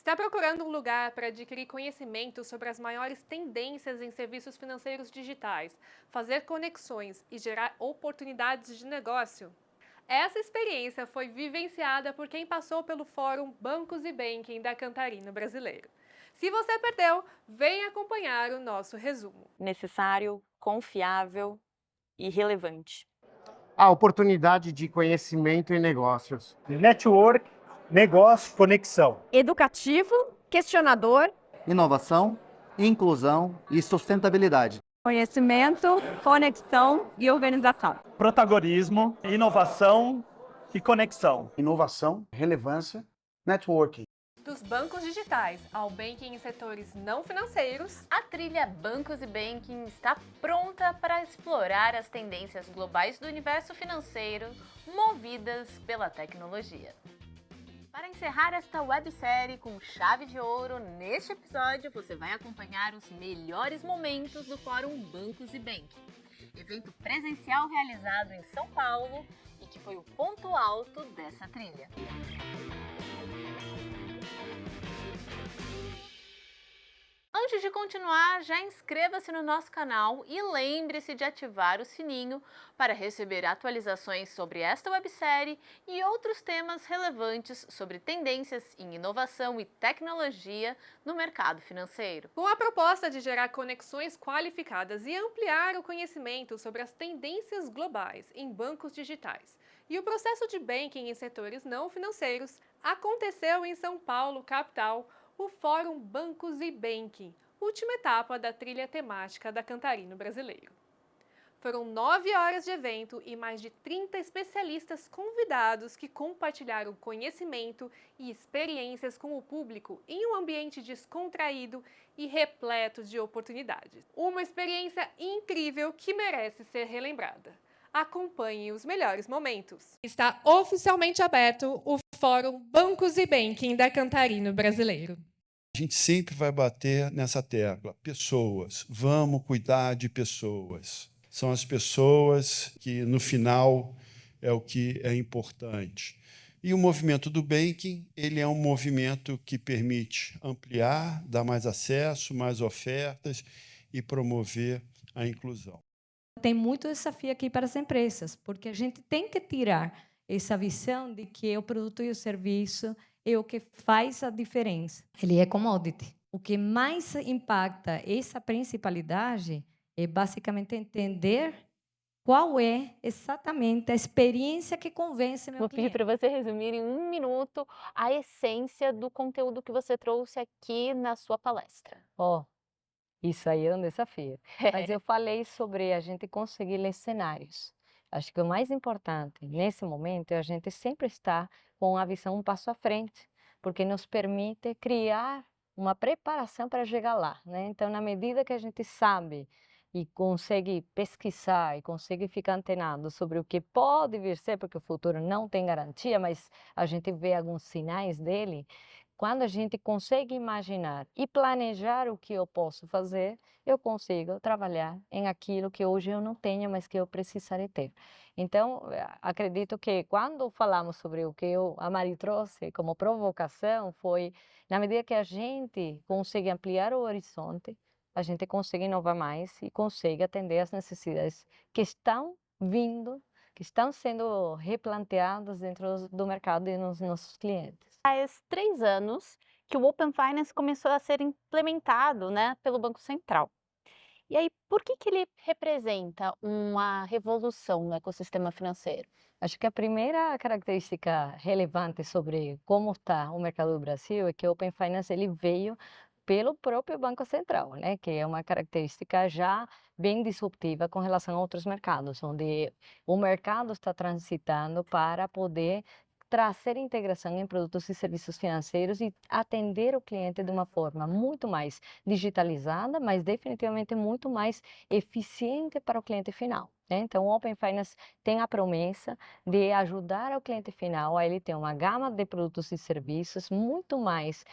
Está procurando um lugar para adquirir conhecimento sobre as maiores tendências em serviços financeiros digitais, fazer conexões e gerar oportunidades de negócio? Essa experiência foi vivenciada por quem passou pelo Fórum Bancos e Banking da Cantarino Brasileiro. Se você perdeu, venha acompanhar o nosso resumo. Necessário, confiável e relevante. A oportunidade de conhecimento e negócios. Network, negócio, conexão. Educativo, questionador, inovação, inclusão e sustentabilidade. conhecimento, conexão e organização. Protagonismo, inovação e conexão. Inovação, relevância, networking. Dos bancos digitais ao banking em setores não financeiros, A trilha Bancos e Banking está pronta para explorar as tendências globais do universo financeiro, movidas pela tecnologia. Para encerrar esta websérie com chave de ouro, neste episódio você vai acompanhar os melhores momentos do Fórum Bancos e Banking, evento presencial realizado em São Paulo e que foi o ponto alto dessa trilha. Antes de continuar, já inscreva-se no nosso canal e lembre-se de ativar o sininho para receber atualizações sobre esta websérie e outros temas relevantes sobre tendências em inovação e tecnologia no mercado financeiro. com a proposta de gerar conexões qualificadas e ampliar o conhecimento sobre as tendências globais em bancos digitais. E o processo de banking em setores não financeiros aconteceu em São Paulo, capital, o Fórum Bancos e Banking, última etapa da trilha temática da Cantarino Brasileiro. Foram 9 horas de evento e mais de 30 especialistas convidados que compartilharam conhecimento e experiências com o público em um ambiente descontraído e repleto de oportunidades. Uma experiência incrível que merece ser relembrada. Acompanhe os melhores momentos. Está oficialmente aberto o Fórum Bancos e Banking da Cantarino Brasileiro. A gente sempre vai bater nessa tecla. Pessoas, vamos cuidar de pessoas. São as pessoas que, no final, é o que é importante. E o movimento do banking, ele é um movimento que permite ampliar, dar mais acesso, mais ofertas e promover a inclusão. Tem muito desafio aqui para as empresas, porque a gente tem que tirar essa visão de que o produto e o serviço é o que faz a diferença. Ele é commodity. O que mais impacta essa principalidade é basicamente entender qual é exatamente a experiência que convence meu Vou pedir cliente. para você resumir em 1 minuto a essência do conteúdo que você trouxe aqui na sua palestra. Ó, isso aí é um desafio. Mas eu falei sobre a gente conseguir ler cenários. Acho que o mais importante nesse momento é a gente sempre estar com a visão um passo à frente, porque nos permite criar uma preparação para chegar lá, né? Então, na medida que a gente sabe e consegue pesquisar e consegue ficar antenado sobre o que pode vir ser, porque o futuro não tem garantia, mas a gente vê alguns sinais dele. Quando a gente consegue imaginar e planejar o que eu posso fazer, eu consigo trabalhar em aquilo que hoje eu não tenho, mas que eu precisaria ter. Então, acredito que quando falamos sobre o que a Mari trouxe como provocação, foi na medida que a gente consegue ampliar o horizonte, a gente consegue inovar mais e consegue atender às necessidades que estão vindo, que estão sendo replanteadas dentro do mercado e nos nossos clientes. Faz 3 anos que o Open Finance começou a ser implementado, né, pelo Banco Central. E aí, por que ele representa uma revolução no ecossistema financeiro? Acho que a primeira característica relevante sobre como está o mercado do Brasil é que o Open Finance ele veio pelo próprio Banco Central, né? Que é uma característica já bem disruptiva com relação a outros mercados, onde o mercado está transitando para poder trazer integração em produtos e serviços financeiros e atender o cliente de uma forma muito mais digitalizada, mas definitivamente muito mais eficiente para o cliente final. né? Então, o Open Finance tem a promessa de ajudar o cliente final a ele ter uma gama de produtos e serviços muito mais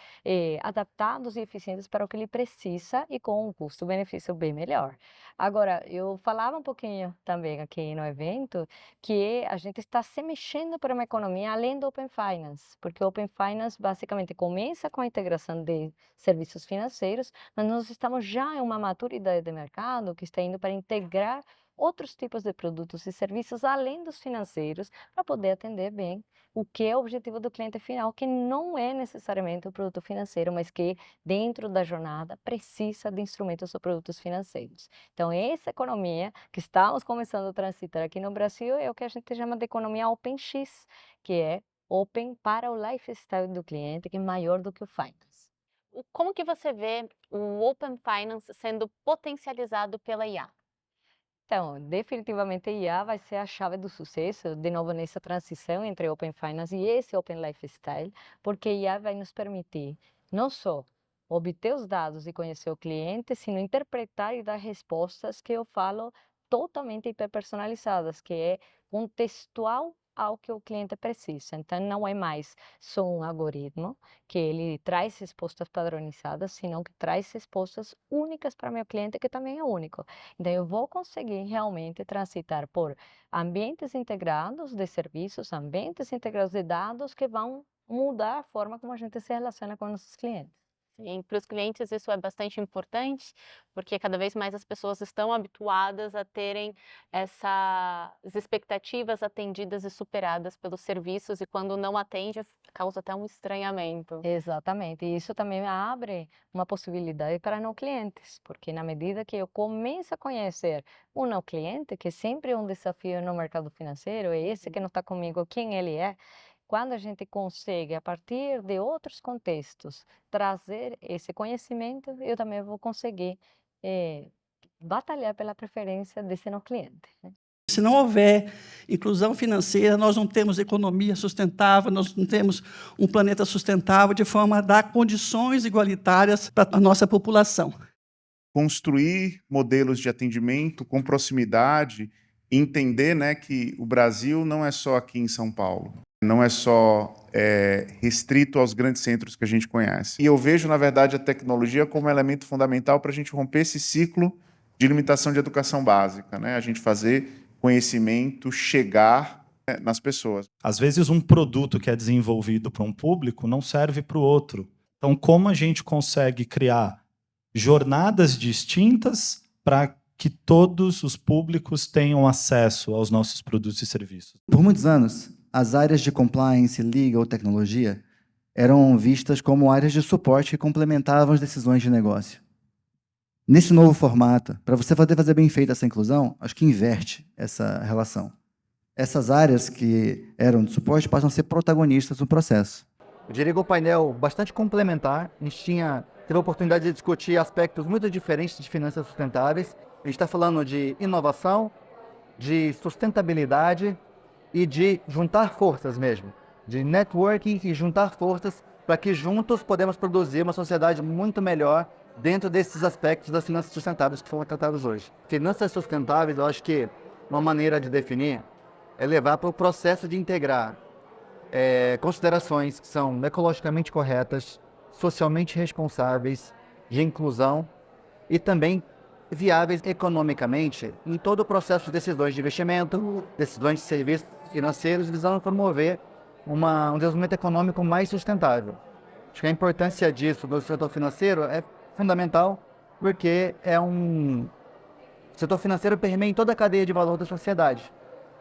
adaptados e eficientes para o que ele precisa e com um custo-benefício bem melhor. Agora, eu falava um pouquinho também aqui no evento que a gente está se mexendo para uma economia além do Open Finance, porque o Open Finance basicamente começa com a integração de serviços financeiros, mas nós estamos já em uma maturidade de mercado que está indo para integrar outros tipos de produtos e serviços além dos financeiros para poder atender bem o que é o objetivo do cliente final, que não é necessariamente o produto financeiro, mas que dentro da jornada precisa de instrumentos ou produtos financeiros. Então, essa economia que estamos começando a transitar aqui no Brasil é o que a gente chama de economia OpenX, que é open para o lifestyle do cliente, que é maior do que o finance. Como que você vê o Open Finance sendo potencializado pela IA? Então, definitivamente a IA vai ser a chave do sucesso, de novo nessa transição entre Open Finance e esse Open Lifestyle, porque a IA vai nos permitir não só obter os dados e conhecer o cliente, sino interpretar e dar respostas que eu falo totalmente hiperpersonalizadas, que é contextual ao que o cliente precisa. Então, não é mais só um algoritmo que ele traz respostas padronizadas, sino que traz respostas únicas para meu cliente, que também é único. Então, eu vou conseguir realmente transitar por ambientes integrados de serviços, ambientes integrados de dados que vão mudar a forma como a gente se relaciona com nossos clientes. Sim, para os clientes isso é bastante importante, porque cada vez mais as pessoas estão habituadas a terem essas expectativas atendidas e superadas pelos serviços, e quando não atende, causa até um estranhamento. Exatamente, e isso também abre uma possibilidade para não clientes, porque na medida que eu começo a conhecer o não cliente, que sempre é um desafio no mercado financeiro, é esse que não está comigo, quem ele é, quando a gente consegue, a partir de outros contextos, trazer esse conhecimento, eu também vou conseguir batalhar pela preferência desse não cliente, né? Se não houver inclusão financeira, nós não temos economia sustentável, nós não temos um planeta sustentável de forma a dar condições igualitárias para a nossa população. Construir modelos de atendimento com proximidade, entender, né, que o Brasil não é só aqui em São Paulo. Não é só restrito aos grandes centros que a gente conhece. E eu vejo, na verdade, a tecnologia como elemento fundamental para a gente romper esse ciclo de limitação de educação básica, né? A gente fazer conhecimento chegar nas pessoas. Às vezes, um produto que é desenvolvido para um público não serve para o outro. Então, como a gente consegue criar jornadas distintas para que todos os públicos tenham acesso aos nossos produtos e serviços? Por muitos anos, as áreas de compliance, legal, tecnologia eram vistas como áreas de suporte que complementavam as decisões de negócio. Nesse novo formato, para você fazer bem feita essa inclusão, acho que inverte essa relação. Essas áreas que eram de suporte passam a ser protagonistas no processo. Eu diria que o painel bastante complementar. A gente teve a oportunidade de discutir aspectos muito diferentes de finanças sustentáveis. A gente está falando de inovação, de sustentabilidade e de juntar forças mesmo, de networking e juntar forças para que juntos podemos produzir uma sociedade muito melhor dentro desses aspectos das finanças sustentáveis que foram tratados hoje. Finanças sustentáveis, eu acho que uma maneira de definir é levar para o processo de integrar considerações que são ecologicamente corretas, socialmente responsáveis, de inclusão e também viáveis economicamente em todo o processo de decisões de investimento, decisões de serviços financeiros, visando promover um desenvolvimento econômico mais sustentável. Acho que a importância disso no setor financeiro é fundamental, porque o setor financeiro permeia em toda a cadeia de valor da sociedade.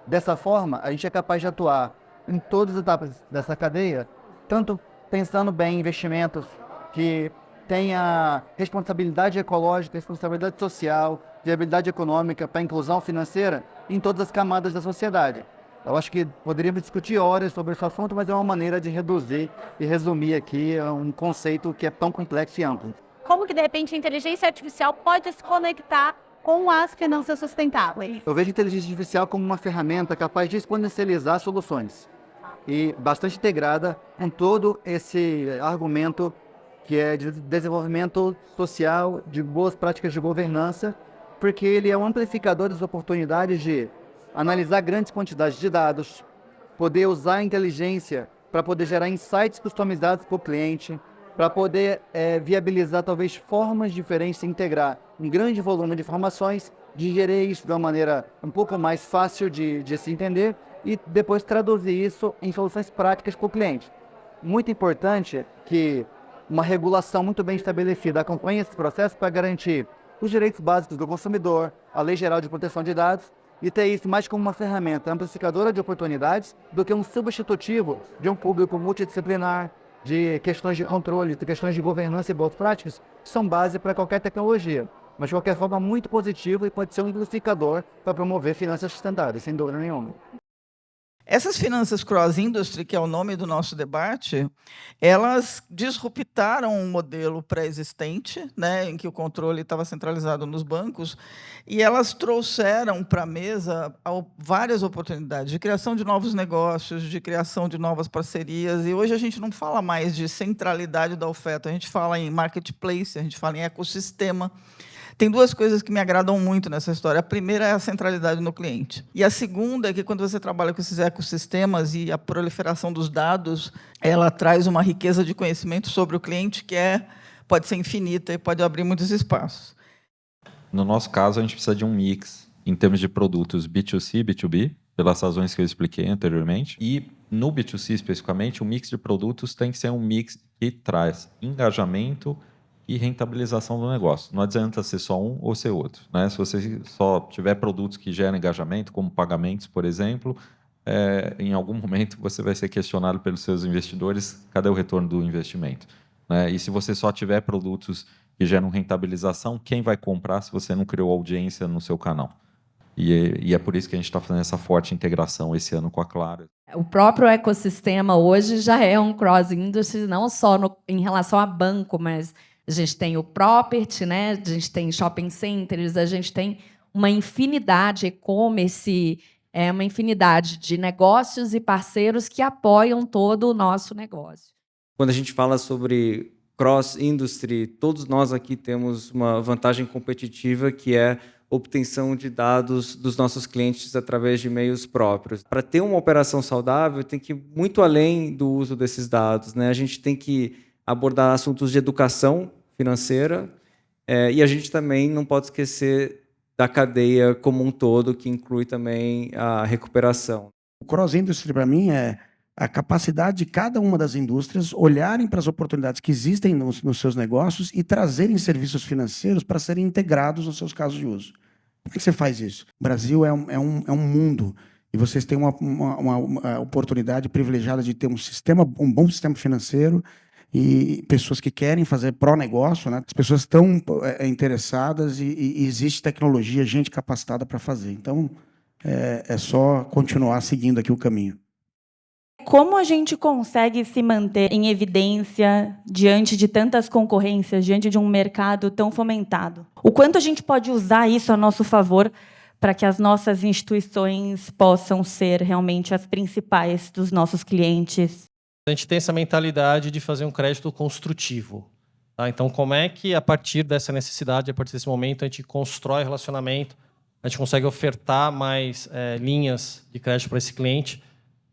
Dessa forma, a gente é capaz de atuar em todas as etapas dessa cadeia, tanto pensando bem em investimentos que tenha responsabilidade ecológica, responsabilidade social, viabilidade econômica para a inclusão financeira em todas as camadas da sociedade. Eu acho que poderíamos discutir horas sobre esse assunto, mas é uma maneira de reduzir e resumir aqui um conceito que é tão complexo e amplo. Como que, de repente, a inteligência artificial pode se conectar com as finanças sustentáveis? Eu vejo a inteligência artificial como uma ferramenta capaz de exponencializar soluções e bastante integrada com todo esse argumento que é de desenvolvimento social, de boas práticas de governança porque ele é um amplificador das oportunidades de analisar grandes quantidades de dados, poder usar a inteligência para poder gerar insights customizados para o cliente, para poder viabilizar talvez formas diferentes de integrar um grande volume de informações, digerir isso de uma maneira um pouco mais fácil de se entender e depois traduzir isso em soluções práticas para o cliente. Muito importante que uma regulação muito bem estabelecida acompanhe esse processo para garantir os direitos básicos do consumidor, a Lei Geral de Proteção de Dados, e ter isso mais como uma ferramenta amplificadora de oportunidades do que um substitutivo de um público multidisciplinar, de questões de controle, de questões de governança e boas práticas, que são base para qualquer tecnologia. Mas, de qualquer forma, muito positivo e pode ser um amplificador para promover finanças sustentáveis, sem dúvida nenhuma. Essas finanças cross-industry, que é o nome do nosso debate, elas disruptaram um modelo pré-existente, né, em que o controle estava centralizado nos bancos, e elas trouxeram para a mesa várias oportunidades de criação de novos negócios, de criação de novas parcerias, e hoje a gente não fala mais de centralidade da oferta, a gente fala em marketplace, a gente fala em ecossistema. Tem duas coisas que me agradam muito nessa história. A primeira é a centralidade no cliente. E a segunda é que, quando você trabalha com esses ecossistemas e a proliferação dos dados, ela traz uma riqueza de conhecimento sobre o cliente que pode ser infinita e pode abrir muitos espaços. No nosso caso, a gente precisa de um mix em termos de produtos B2C e B2B, pelas razões que eu expliquei anteriormente. E, no B2C, especificamente, o mix de produtos tem que ser um mix que traz engajamento e rentabilização do negócio. Não adianta ser só um ou ser outro, né? Se você só tiver produtos que geram engajamento, como pagamentos, por exemplo, em algum momento você vai ser questionado pelos seus investidores, cadê o retorno do investimento? Né? E se você só tiver produtos que geram rentabilização, quem vai comprar se você não criou audiência no seu canal? E é por isso que a gente está fazendo essa forte integração esse ano com a Claro. O próprio ecossistema hoje já é um cross-industry, não só em relação a banco, mas a gente tem o property, né? A gente tem shopping centers, a gente tem uma infinidade e-commerce, uma infinidade de negócios e parceiros que apoiam todo o nosso negócio. Quando a gente fala sobre cross-industry, todos nós aqui temos uma vantagem competitiva, que é a obtenção de dados dos nossos clientes através de meios próprios. Para ter uma operação saudável, tem que ir muito além do uso desses dados, né? A gente tem que abordar assuntos de educação financeira, e a gente também não pode esquecer da cadeia como um todo, que inclui também a recuperação. O cross-industry, para mim, é a capacidade de cada uma das indústrias olharem para as oportunidades que existem nos seus negócios e trazerem serviços financeiros para serem integrados nos seus casos de uso. Por que você faz isso? O Brasil é um mundo, e vocês têm uma oportunidade privilegiada de ter um bom sistema financeiro, e pessoas que querem fazer pró-negócio, né? As pessoas estão interessadas e existe tecnologia, gente capacitada para fazer. Então, é só continuar seguindo aqui o caminho. Como a gente consegue se manter em evidência diante de tantas concorrências, diante de um mercado tão fomentado? O quanto a gente pode usar isso a nosso favor para que as nossas instituições possam ser realmente as principais dos nossos clientes? A gente tem essa mentalidade de fazer um crédito construtivo. Tá? Então, como é que, a partir dessa necessidade, a partir desse momento, a gente constrói relacionamento, a gente consegue ofertar mais linhas de crédito para esse cliente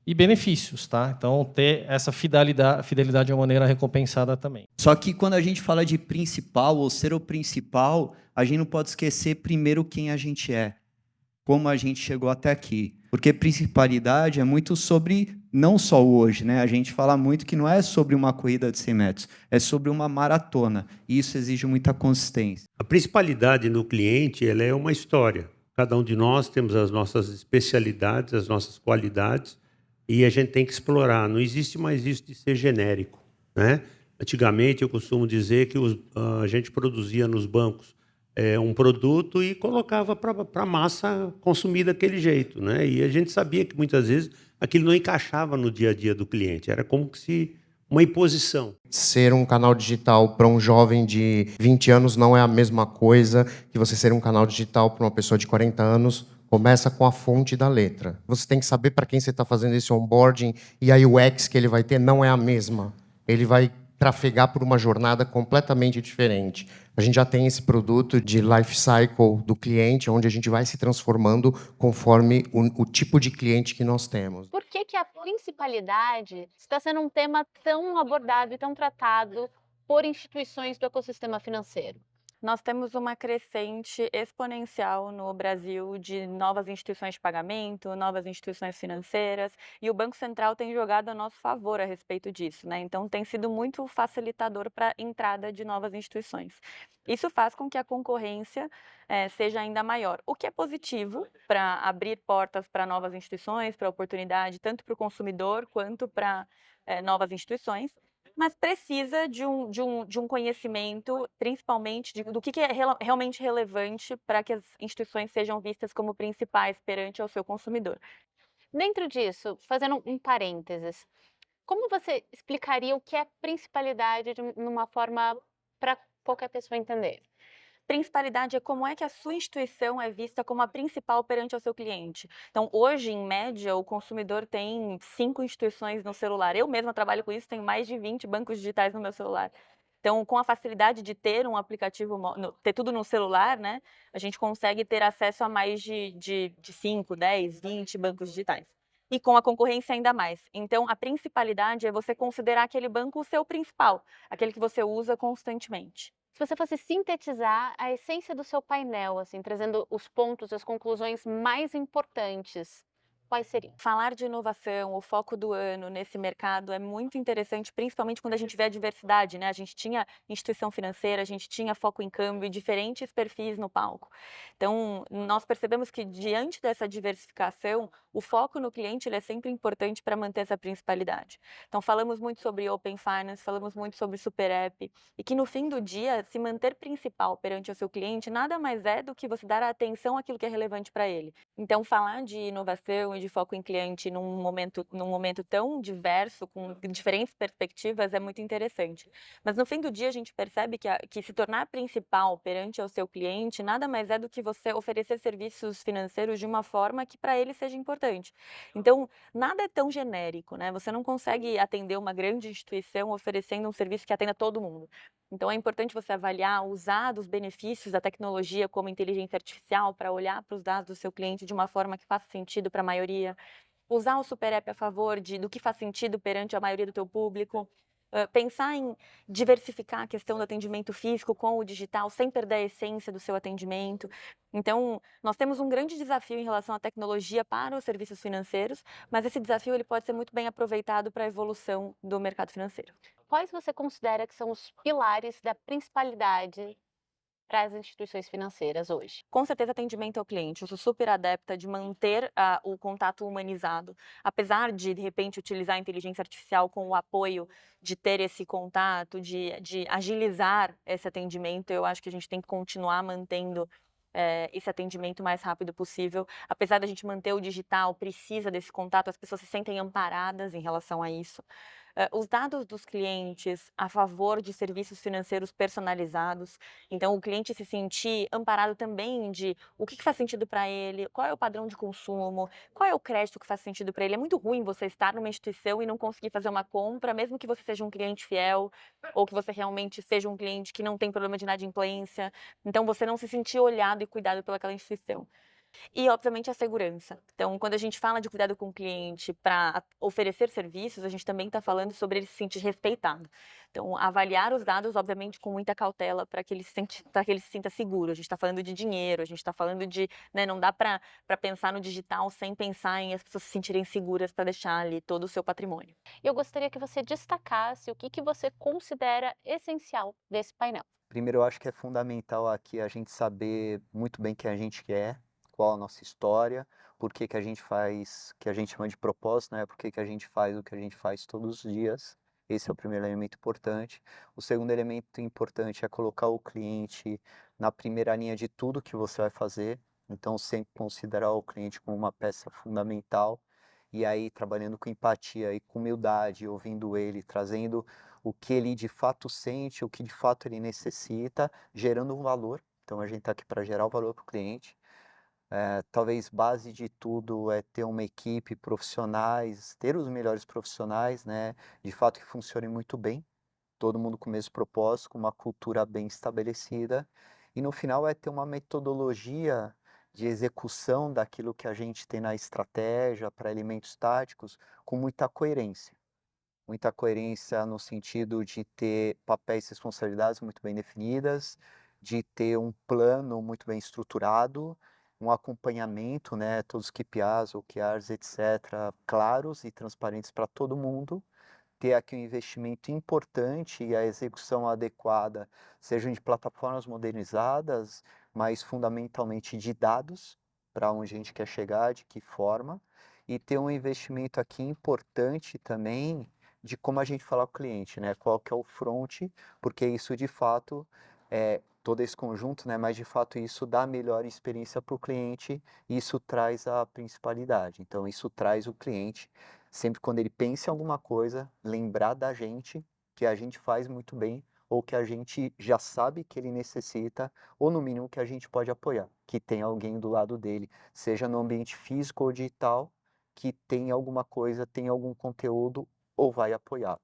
e benefícios. Tá? Então, ter essa fidelidade de uma maneira recompensada também. Só que quando a gente fala de principal ou ser o principal, a gente não pode esquecer primeiro quem a gente é, como a gente chegou até aqui. Porque principalidade é muito sobre, não só hoje, né? A gente fala muito que não é sobre uma corrida de 100 metros, é sobre uma maratona. E isso exige muita consistência. A principalidade no cliente, ela é uma história. Cada um de nós temos as nossas especialidades, as nossas qualidades, e a gente tem que explorar. Não existe mais isso de ser genérico, né? Antigamente, eu costumo dizer que a gente produzia nos bancos um produto e colocava para a massa consumir daquele jeito, né? E a gente sabia que, muitas vezes, aquilo não encaixava no dia a dia do cliente. Era como se uma imposição. Ser um canal digital para um jovem de 20 anos não é a mesma coisa que você ser um canal digital para uma pessoa de 40 anos. Começa com a fonte da letra. Você tem que saber para quem você está fazendo esse onboarding, e a UX que ele vai ter não é a mesma. Ele vai trafegar por uma jornada completamente diferente. A gente já tem esse produto de life cycle do cliente, onde a gente vai se transformando conforme o tipo de cliente que nós temos. Por que a principalidade está sendo um tema tão abordado e tão tratado por instituições do ecossistema financeiro? Nós temos uma crescente exponencial no Brasil de novas instituições de pagamento, novas instituições financeiras, e o Banco Central tem jogado a nosso favor a respeito disso, né? Então, tem sido muito facilitador para a entrada de novas instituições. Isso faz com que a concorrência seja ainda maior, o que é positivo para abrir portas para novas instituições, para oportunidade, tanto para o consumidor quanto para novas instituições. Mas precisa de um conhecimento, principalmente do que é realmente relevante para que as instituições sejam vistas como principais perante ao seu consumidor. Dentro disso, fazendo um parênteses, como você explicaria o que é principalidade numa forma para qualquer pessoa entender? Principalidade é como é que a sua instituição é vista como a principal perante ao seu cliente. Então, hoje, em média, o consumidor tem 5 instituições no celular. Eu mesma trabalho com isso, tenho mais de 20 bancos digitais no meu celular. Então, com a facilidade de ter um aplicativo, ter tudo no celular, né, a gente consegue ter acesso a mais de 5, 10, 20 bancos digitais. E com a concorrência ainda mais. Então, a principalidade é você considerar aquele banco o seu principal, aquele que você usa constantemente. Se você fosse sintetizar a essência do seu painel, assim, trazendo os pontos, as conclusões mais importantes, quais seriam? Falar de inovação, o foco do ano nesse mercado é muito interessante, principalmente quando a gente vê a diversidade, né? A gente tinha instituição financeira, a gente tinha foco em câmbio e diferentes perfis no palco. Então, nós percebemos que diante dessa diversificação, o foco no cliente ele é sempre importante para manter essa principalidade. Então, falamos muito sobre Open Finance, falamos muito sobre Super App, e que no fim do dia, se manter principal perante o seu cliente nada mais é do que você dar atenção àquilo que é relevante para ele. Então, falar de inovação e de foco em cliente num momento tão diverso, com diferentes perspectivas, é muito interessante. Mas no fim do dia, a gente percebe que se tornar principal perante ao seu cliente nada mais é do que você oferecer serviços financeiros de uma forma que para ele seja importante. Então, nada é tão genérico, né? Você não consegue atender uma grande instituição oferecendo um serviço que atenda todo mundo. Então, é importante você avaliar, usar dos benefícios da tecnologia como inteligência artificial para olhar para os dados do seu cliente de uma forma que faça sentido para a maioria. Usar o Super App a favor do que faz sentido perante a maioria do teu público. Pensar em diversificar a questão do atendimento físico com o digital, sem perder a essência do seu atendimento. Então, nós temos um grande desafio em relação à tecnologia para os serviços financeiros, mas esse desafio ele pode ser muito bem aproveitado para a evolução do mercado financeiro. Quais você considera que são os pilares da principalidade para as instituições financeiras hoje? Com certeza, atendimento ao cliente. Eu sou super adepta de manter o contato humanizado. Apesar de repente, utilizar a inteligência artificial com o apoio de ter esse contato, de agilizar esse atendimento, eu acho que a gente tem que continuar mantendo esse atendimento o mais rápido possível. Apesar da gente manter o digital, precisa desse contato, as pessoas se sentem amparadas em relação a isso. Os dados dos clientes a favor de serviços financeiros personalizados. Então, o cliente se sentir amparado também de o que faz sentido para ele, qual é o padrão de consumo, qual é o crédito que faz sentido para ele. É muito ruim você estar numa instituição e não conseguir fazer uma compra, mesmo que você seja um cliente fiel ou que você realmente seja um cliente que não tem problema de inadimplência. Então, você não se sentir olhado e cuidado pelaquela instituição. E, obviamente, a segurança. Então, quando a gente fala de cuidado com o cliente para oferecer serviços, a gente também está falando sobre ele se sentir respeitado. Então, avaliar os dados, obviamente, com muita cautela para que ele se sinta seguro. A gente está falando de dinheiro, a gente está falando de, né, não dá para pensar no digital sem pensar em as pessoas se sentirem seguras para deixar ali todo o seu patrimônio. Eu gostaria que você destacasse o que você considera essencial desse painel. Primeiro, eu acho que é fundamental aqui a gente saber muito bem quem a gente é, qual a nossa história, por que a gente faz, que a gente chama de propósito, né? Por que a gente faz o que a gente faz todos os dias. Esse é o primeiro elemento importante. O segundo elemento importante é colocar o cliente na primeira linha de tudo que você vai fazer. Então, sempre considerar o cliente como uma peça fundamental. E aí, trabalhando com empatia e com humildade, ouvindo ele, trazendo o que ele de fato sente, o que de fato ele necessita, gerando um valor. Então, a gente está aqui para gerar o valor para o cliente. Talvez base de tudo é ter uma equipe profissionais, ter os melhores profissionais, né, de fato que funcionem muito bem, todo mundo com o mesmo propósito, com uma cultura bem estabelecida, e no final é ter uma metodologia de execução daquilo que a gente tem na estratégia para elementos táticos com muita coerência. Muita coerência no sentido de ter papéis e responsabilidades muito bem definidas, de ter um plano muito bem estruturado, um acompanhamento, né, todos os KPIs, OKRs, etc., claros e transparentes para todo mundo, ter aqui um investimento importante e a execução adequada, sejam de plataformas modernizadas, mas fundamentalmente de dados, para onde a gente quer chegar, de que forma, e ter um investimento aqui importante também de como a gente fala com o cliente, né? Qual que é o front, porque isso de fato é todo esse conjunto, né? Mas de fato isso dá a melhor experiência para o cliente e isso traz a principalidade. Então isso traz o cliente, sempre quando ele pensa em alguma coisa, lembrar da gente, que a gente faz muito bem, ou que a gente já sabe que ele necessita, ou no mínimo que a gente pode apoiar, que tem alguém do lado dele, seja no ambiente físico ou digital, que tem alguma coisa, tem algum conteúdo, ou vai apoiar.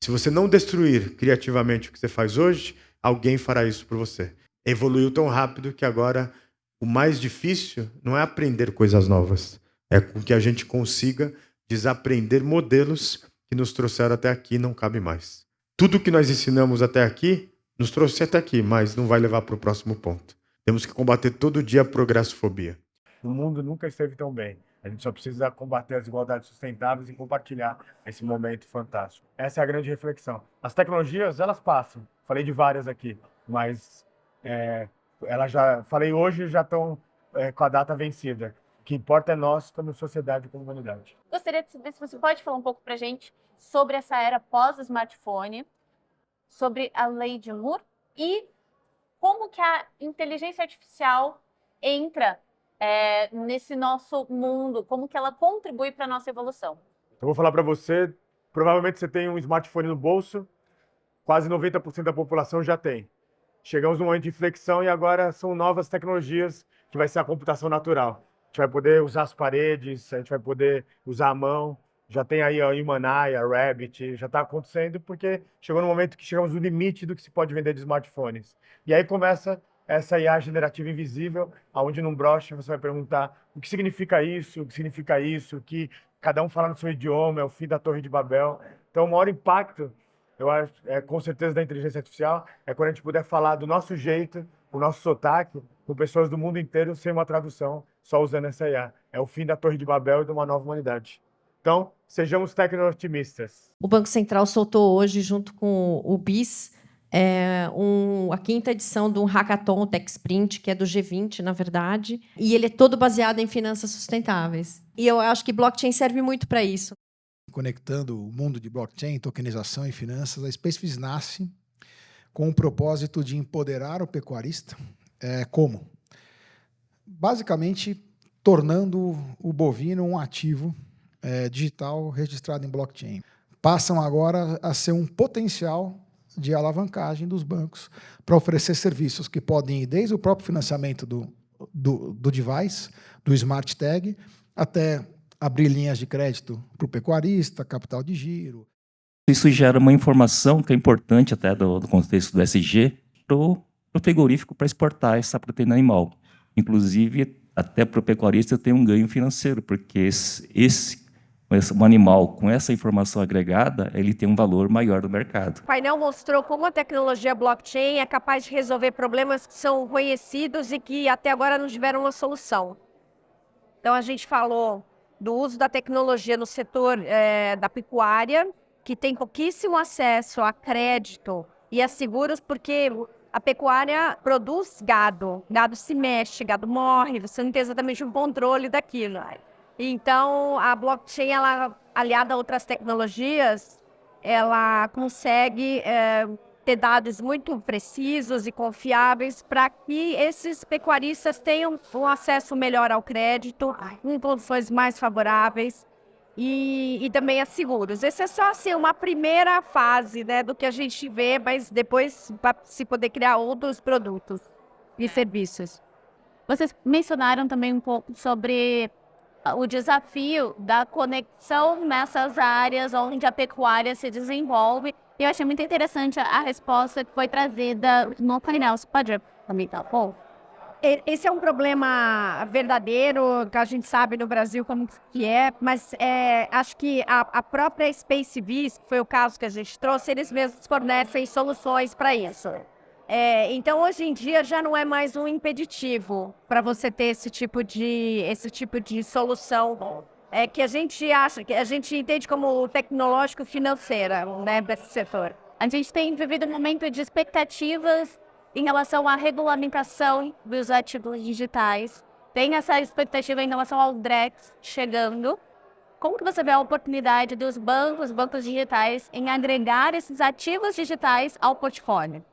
Se você não destruir criativamente o que você faz hoje, alguém fará isso por você. Evoluiu tão rápido que agora o mais difícil não é aprender coisas novas, é com que a gente consiga desaprender modelos que nos trouxeram até aqui e não cabe mais. Tudo que nós ensinamos até aqui nos trouxe até aqui, mas não vai levar para o próximo ponto. Temos que combater todo dia a progressofobia. O mundo nunca esteve tão bem. A gente só precisa combater as desigualdades sustentáveis e compartilhar esse momento fantástico. Essa é a grande reflexão. As tecnologias, elas passam. Falei de várias aqui, mas falei hoje, já estão com a data vencida. O que importa é nós, como sociedade e como humanidade. Gostaria de saber se você pode falar um pouco para a gente sobre essa era pós-smartphone, sobre a lei de Moore e como que a inteligência artificial entra nesse nosso mundo, como que ela contribui para a nossa evolução. Eu vou falar para você, provavelmente você tem um smartphone no bolso, quase 90% da população já tem. Chegamos num momento de inflexão e agora são novas tecnologias que vai ser a computação natural. A gente vai poder usar as paredes, a gente vai poder usar a mão, já tem aí a Human Eye, a Rabbit, já está acontecendo porque chegou no momento que chegamos no limite do que se pode vender de smartphones. E aí começa essa IA generativa invisível, aonde num broche você vai perguntar o que significa isso, que cada um fala no seu idioma, é o fim da Torre de Babel. Então o maior impacto, eu acho, com certeza da inteligência artificial, é quando a gente puder falar do nosso jeito, o nosso sotaque, com pessoas do mundo inteiro sem uma tradução, só usando essa IA. É o fim da Torre de Babel e de uma nova humanidade. Então, sejamos tecno-otimistas. O Banco Central soltou hoje, junto com o BIS, a quinta edição de um hackathon TechSprint, que é do G20, na verdade, e ele é todo baseado em finanças sustentáveis. E eu acho que blockchain serve muito para isso. Conectando o mundo de blockchain, tokenização e finanças, a SpaceFish nasce com o propósito de empoderar o pecuarista. Como? Basicamente, tornando o bovino um ativo digital registrado em blockchain. Passam agora a ser um potencial de alavancagem dos bancos para oferecer serviços que podem ir desde o próprio financiamento do device, do Smart Tag, até abrir linhas de crédito para o pecuarista, capital de giro. Isso gera uma informação que é importante até do contexto do SG para o frigorífico para exportar essa proteína animal. Inclusive, até para o pecuarista tem um ganho financeiro, porque um animal com essa informação agregada, ele tem um valor maior no mercado. O painel mostrou como a tecnologia blockchain é capaz de resolver problemas que são conhecidos e que até agora não tiveram uma solução. Então, a gente falou do uso da tecnologia no setor da pecuária, que tem pouquíssimo acesso a crédito e a seguros, porque a pecuária produz gado, gado se mexe, gado morre, você não tem exatamente um controle daquilo. Então, a blockchain, ela, aliada a outras tecnologias, ela consegue ter dados muito precisos e confiáveis para que esses pecuaristas tenham um acesso melhor ao crédito, em condições mais favoráveis e também a seguros. Essa é só assim, uma primeira fase, né, do que a gente vê, mas depois para se poder criar outros produtos e serviços. Vocês mencionaram também um pouco sobre o desafio da conexão nessas áreas onde a pecuária se desenvolve E eu achei muito interessante a resposta que foi trazida no painel. Você pode comentar, Paul? Esse é um problema verdadeiro, que a gente sabe no Brasil como que é, mas acho que a própria Space Bees, que foi o caso que a gente trouxe, eles mesmos fornecem soluções para isso. Então, hoje em dia, já não é mais um impeditivo para você ter esse tipo de solução que a gente acha, que a gente entende como tecnológico-financeira, né, desse setor. A gente tem vivido um momento de expectativas em relação à regulamentação dos ativos digitais. Tem essa expectativa em relação ao DREX chegando. Como que você vê a oportunidade dos bancos digitais, em agregar esses ativos digitais ao portfólio?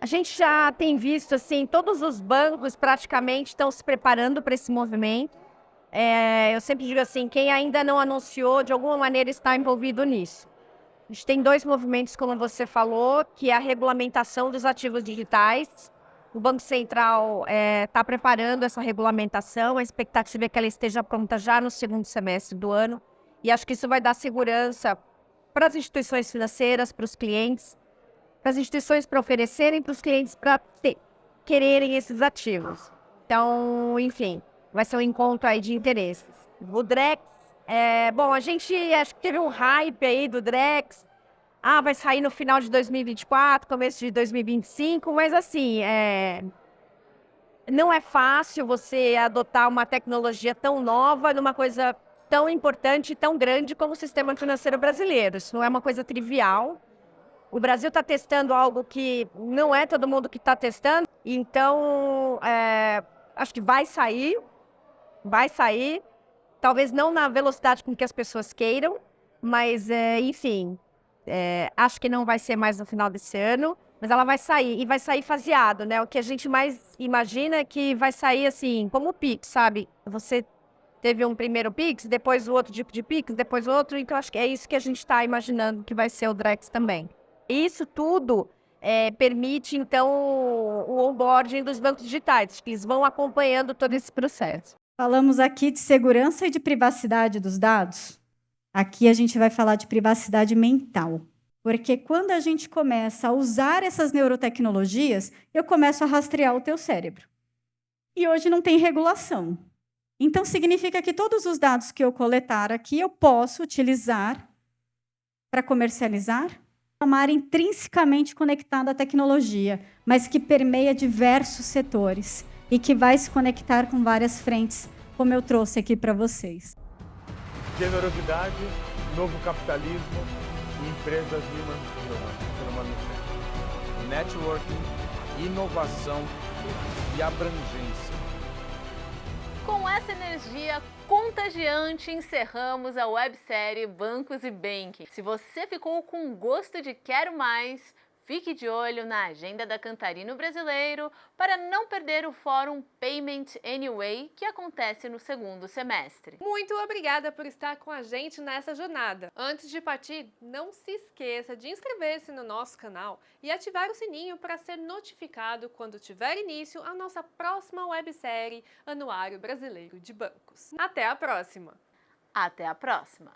A gente já tem visto, assim, todos os bancos praticamente estão se preparando para esse movimento. Eu sempre digo assim, quem ainda não anunciou, de alguma maneira está envolvido nisso. A gente tem 2 movimentos, como você falou, que é a regulamentação dos ativos digitais. O Banco Central está preparando essa regulamentação, a expectativa é que ela esteja pronta já no segundo semestre do ano. E acho que isso vai dar segurança para as instituições financeiras, para os clientes, para as instituições para oferecerem, para os clientes para quererem esses ativos. Então, enfim, vai ser um encontro aí de interesses. O DREX, bom, a gente acho que teve um hype aí do DREX. Vai sair no final de 2024, começo de 2025, mas assim, não é fácil você adotar uma tecnologia tão nova numa coisa tão importante e tão grande como o sistema financeiro brasileiro. Isso não é uma coisa trivial. O Brasil está testando algo que não é todo mundo que está testando, então acho que vai sair, talvez não na velocidade com que as pessoas queiram, mas enfim, acho que não vai ser mais no final desse ano, mas ela vai sair, e vai sair faseado, né? O que a gente mais imagina é que vai sair assim, como o Pix, sabe? Você teve um primeiro Pix, depois o outro tipo de Pix, depois o outro, então acho que é isso que a gente está imaginando que vai ser o DREX também. Isso tudo permite, então, o onboarding dos bancos digitais, que eles vão acompanhando todo esse processo. Falamos aqui de segurança e de privacidade dos dados. Aqui a gente vai falar de privacidade mental. Porque quando a gente começa a usar essas neurotecnologias, eu começo a rastrear o teu cérebro. E hoje não tem regulação. Então, significa que todos os dados que eu coletar aqui, eu posso utilizar para comercializar, chamar intrinsecamente conectado à tecnologia, mas que permeia diversos setores e que vai se conectar com várias frentes, como eu trouxe aqui para vocês. Generosidade, novo capitalismo e empresas human. Networking, inovação e abrangência. Com essa energia contagiante, encerramos a websérie Bancos e Banking. Se você ficou com gosto de quero mais, fique de olho na agenda da Cantarino Brasileiro para não perder o Fórum Payment Anyway, que acontece no segundo semestre. Muito obrigada por estar com a gente nessa jornada. Antes de partir, não se esqueça de inscrever-se no nosso canal e ativar o sininho para ser notificado quando tiver início a nossa próxima websérie Anuário Brasileiro de Bancos. Até a próxima! Até a próxima!